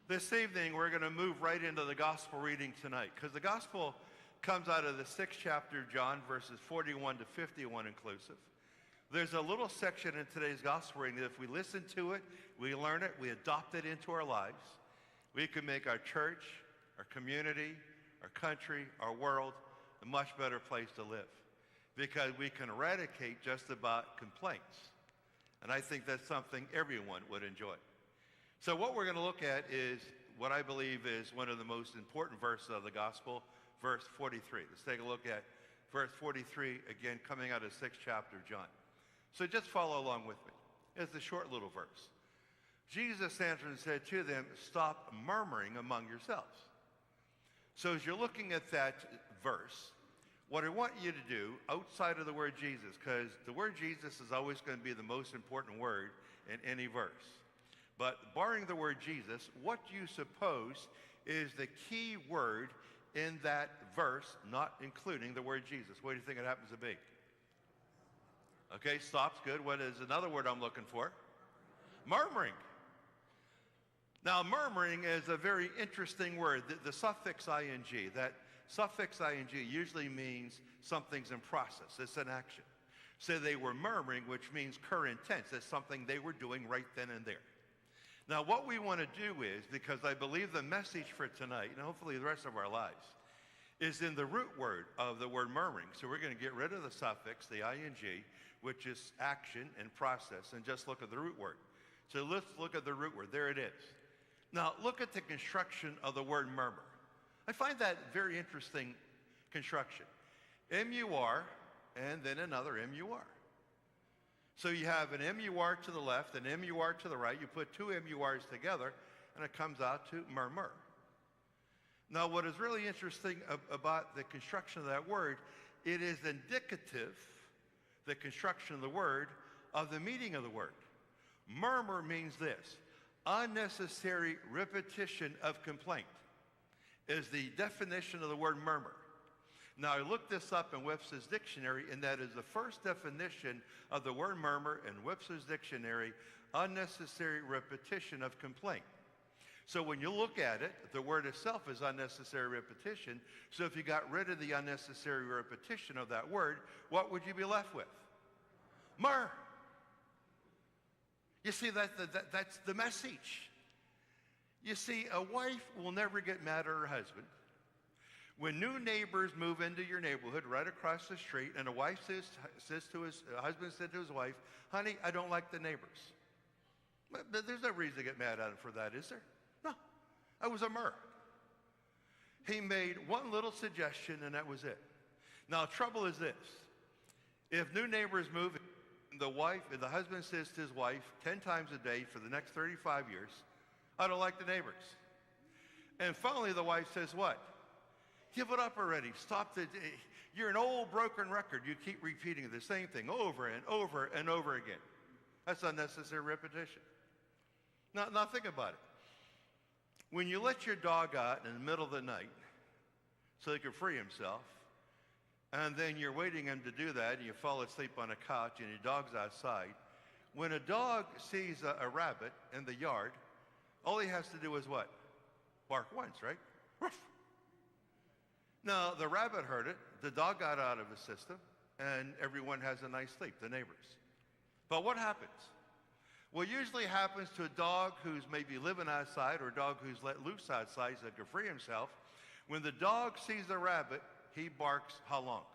This evening, we're going to move right into the gospel reading tonight, because the gospel comes out of the 6th chapter of John, verses 41 to 51 inclusive. There's a little section in today's gospel reading that if we listen to it, we learn it, we adopt it into our lives, we can make our church, our community, our country, our world a much better place to live, because we can eradicate just about complaints. And I think that's something everyone would enjoy. So what we're going to look at is what I believe is one of the most important verses of the gospel, verse 43. Let's take a look at verse 43, again, coming out of the 6th chapter of John. So just follow along with me. It's a short little verse. Jesus answered and said to them, "Stop murmuring among yourselves." So as you're looking at that verse, what I want you to do outside of the word Jesus, because the word Jesus is always going to be the most important word in any verse. But barring the word Jesus, what do you suppose is the key word in that verse, not including the word Jesus? What do you think it happens to be? Okay, stop's good. What is another word I'm looking for? Murmuring. Now, murmuring is a very interesting word. The suffix ing, that suffix ing usually means something's in process. It's an action. So they were murmuring, which means current tense. It's something they were doing right then and there. Now, what we want to do is, because I believe the message for tonight, and hopefully the rest of our lives, is in the root word of the word murmuring. So we're going to get rid of the suffix, the ing, which is action and process, and just look at the root word. So let's look at the root word. There it is. Now, look at the construction of the word murmur. I find that very interesting construction. M-U-R, and then another M-U-R. So you have an M-U-R to the left, an M-U-R to the right. You put two M-U-Rs together, and it comes out to murmur. Now, what is really interesting about the construction of that word, it is indicative, the construction of the word, of the meaning of the word. Murmur means this: unnecessary repetition of complaint is the definition of the word murmur. Now, I looked this up in Webster's dictionary, and that is the first definition of the word murmur in Webster's dictionary: unnecessary repetition of complaint. So when you look at it, the word itself is unnecessary repetition. So if you got rid of the unnecessary repetition of that word, what would you be left with? Murr. You see, that's the message. You see, a wife will never get mad at her husband. When new neighbors move into your neighborhood right across the street, and a wife says to his husband said to his wife, "Honey, I don't like the neighbors." But there's no reason to get mad at him for that, is there? No. That was a murr. He made one little suggestion, and that was it. Now, the trouble is this. If new neighbors move, the husband says to his wife 10 times a day for the next 35 years, "I don't like the neighbors." And finally, the wife says what? "Give it up already. Stop you're an old broken record. You keep repeating the same thing over and over and over again." That's unnecessary repetition. Now think about it. When you let your dog out in the middle of the night so he can free himself, and then you're waiting him to do that, and you fall asleep on a couch and your dog's outside, when a dog sees a rabbit in the yard, all he has to do is what? Bark once, right? Ruff. Now, the rabbit heard it, the dog got out of his system, and everyone has a nice sleep, the neighbors. But what happens? What usually happens to a dog who's maybe living outside, or a dog who's let loose outside so he can free himself, when the dog sees the rabbit, he barks how long?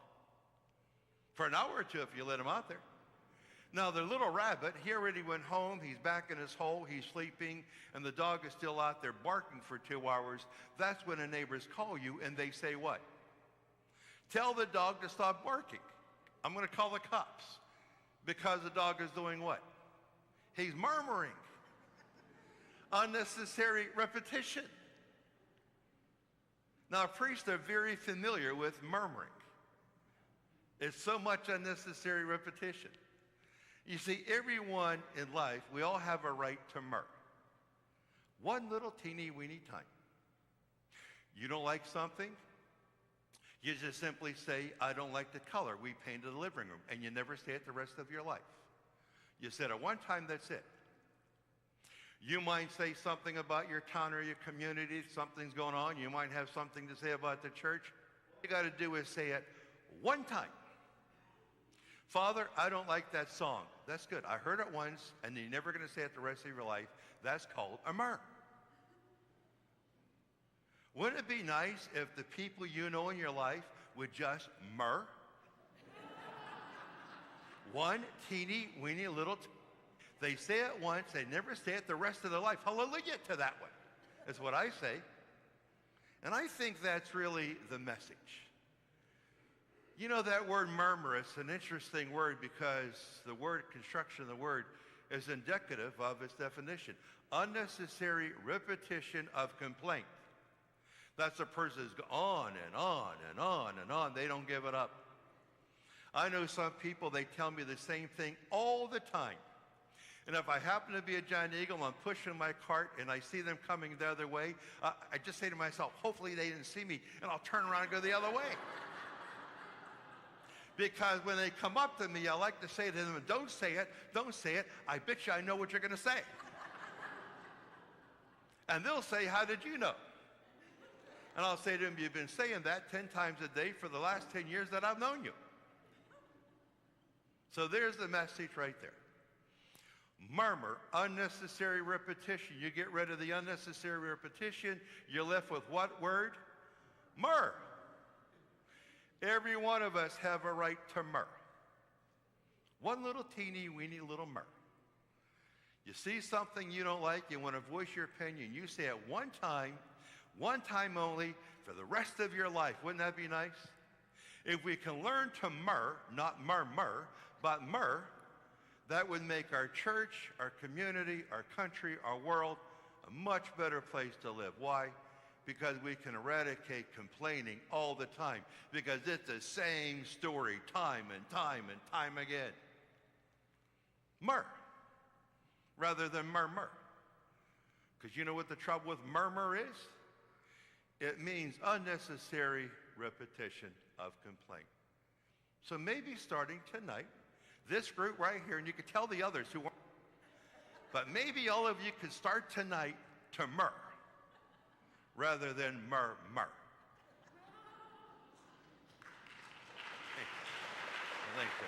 For an hour or two if you let him out there. Now, the little rabbit, he already went home, he's back in his hole, he's sleeping, and the dog is still out there barking for 2 hours. That's when the neighbors call you and they say what? "Tell the dog to stop barking. I'm going to call the cops." Because the dog is doing what? He's murmuring. Unnecessary repetition. Now, priests are very familiar with murmuring. It's so much unnecessary repetition. You see, everyone in life, we all have a right to murmur. One little teeny weeny time. You don't like something? You just simply say, "I don't like the color we painted the living room," and you never say it the rest of your life. You said it one time, that's it. You might say something about your town or your community. Something's going on. You might have something to say about the church. All you got to do is say it one time. Father, I don't like that song. That's good. I heard it once, and you're never going to say it the rest of your life. That's called a myrrh. Wouldn't it be nice if the people you know in your life would just myrrh? One teeny weeny little they say it once, they never say it the rest of their life. Hallelujah to that one, is what I say. And I think that's really the message. You know, that word murmur is an interesting word because the word construction of the word is indicative of its definition. Unnecessary repetition of complaint. That's a person who's on and on and on and on. They don't give it up. I know some people, they tell me the same thing all the time. And if I happen to be a giant eagle and I'm pushing my cart and I see them coming the other way, I just say to myself, hopefully they didn't see me, and I'll turn around and go the other way. Because when they come up to me, I like to say to them, don't say it, don't say it. I bet you I know what you're going to say. And they'll say, how did you know? And I'll say to them, you've been saying that 10 times a day for the last 10 years that I've known you. So there's the message right there. Murmur, unnecessary repetition. You get rid of the unnecessary repetition, you're left with what word? Myrrh. Every one of us have a right to myrrh. One little teeny weeny little myrrh. You see something you don't like, you want to voice your opinion, you say it one time only, for the rest of your life. Wouldn't that be nice? If we can learn to myrrh, not murmur, but myrrh, that would make our church, our community, our country, our world a much better place to live. Why? Because we can eradicate complaining all the time. Because it's the same story time and time and time again. Myrrh, rather than murmur. Because you know what the trouble with murmur is? It means unnecessary repetition of complaint. So maybe starting tonight, this group right here, and you could tell the others who aren't, but maybe all of you could start tonight to myrrh rather than murmur. Thank you.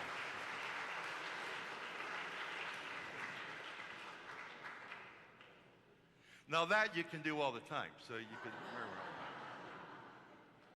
Now that you can do all the time, so you can murmur.